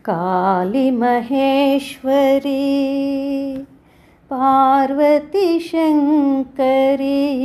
काली महेश्वरी पार्वती शंकरी,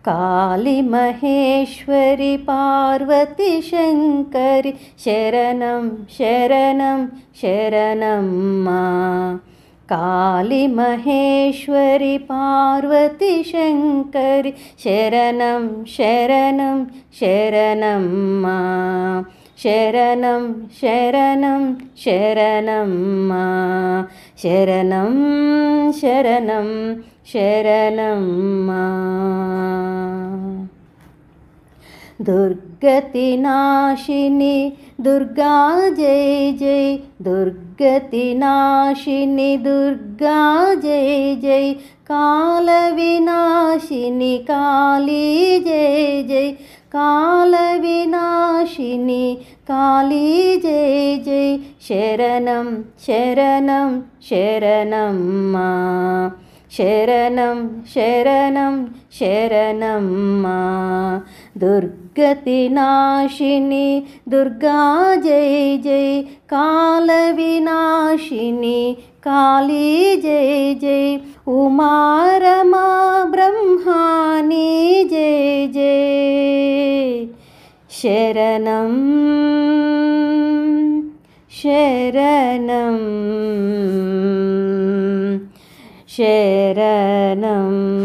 काली महेश्वरी पार्वती शंकरी शरणं शरणं शरणं मां। काली महेश्वरी पार्वती शंकरी शरणं शरणं शरणं मां। शरणं शरणं शरणं मां। शरणं शरणं शरणं मां। दुर्गतिनाशिनी दुर्गा जय जय, दुर्गतिनाशिनी दुर्गा जय जय, कालविनाशिनी काली जय जय, कालविनाशिनी काली जय जय। शरणं शरणं शरणं मां। शरणं शरणं शरणं मां। दुर्गतिनाशिनी दुर्गा जय जय, कालविनाशिनी काली जय जय, उमारमा ब्रह्माणी जय जय। शरणं शरणं शरणं।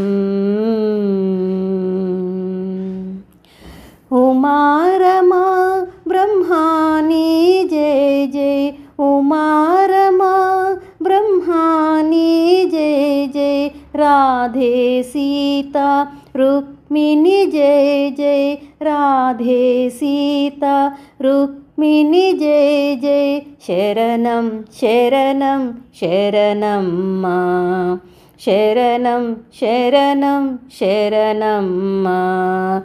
उमारमा ब्रह्माणी जय जय, उमारमा ब्रह्माणी जय जय, राधे सीता रुक्मिणी जय जय, राधे सीता रुक्मिणी जय जय। शरणं शरणं शरणं मां। शरणं शरणं शरणं मां।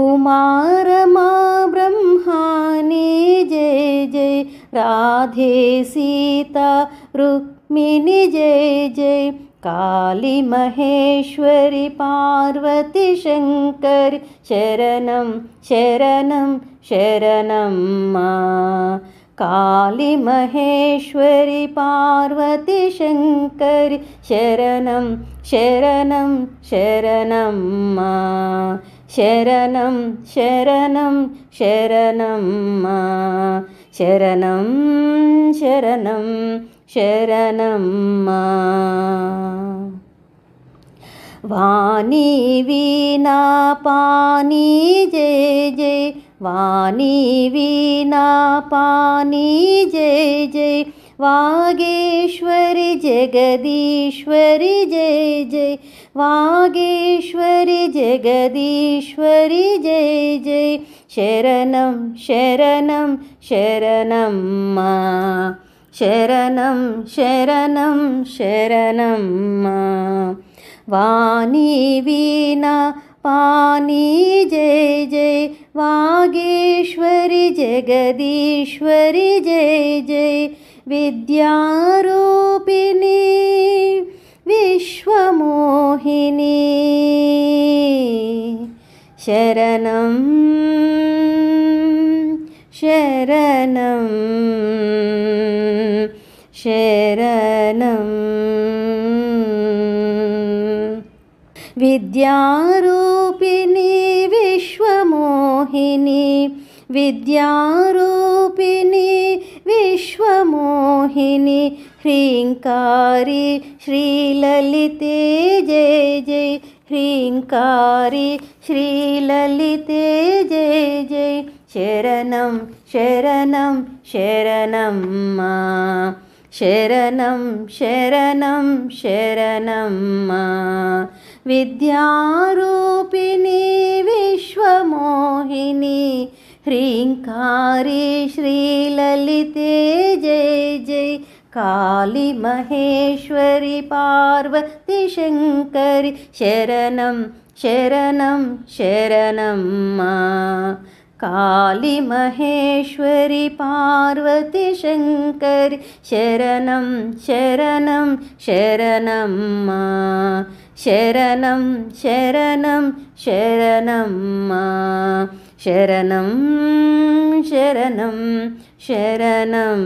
उमारमा ब्रह्माणी जय जय, राधे सीता रुक्मिणी जय जय, काली महेश्वरी पार्वती शंकरी शरणं शरणं शरणं मां। काली महेश्वरी पार्वती शंकरी शरणं शरणं शरणं मां। शरणं शरणं शरणं मां। शरणं शरणं शरणं मां। वाणी वीणा पानी जय जय, वाणी वीणा पानी जय जय, वागेश्वरी जगदीश्वरी जय जय, वागेश्वरी जगदीश्वरी जय जय। शरणं शरणं शरणं मां। शरणं शरणं शरणं मां। वाणी वीणा पानी जय जय, वागेश्वरी जगदीश्वरी जय जय, विद्यारूपिणी विश्वमोहिनी। शरणं शरणं शरणं। विद्यारूपिणी विश्वमोहिनी, विद्यारूपिणी विश्वमोहिनी, ह्रीङ्कारी श्रीललिते जय जय, ह्रीङ्कारी श्रीललिते जय जय। शरणं शरणं शरणं मां। शरणं शरणं शरणं मां। विद्यारूपिणी विश्वमोहिनी, ह्रीङ्कारी श्रीललिते जय जय, काली महेश्वरी पार्वती शंकरी शरणं शरणं शरणं मां। काली महेश्वरी पार्वती शंकरी शरणं शरणं शरणं मां। शरणं शरणं शरणं मां। శరణం శరణం శరణం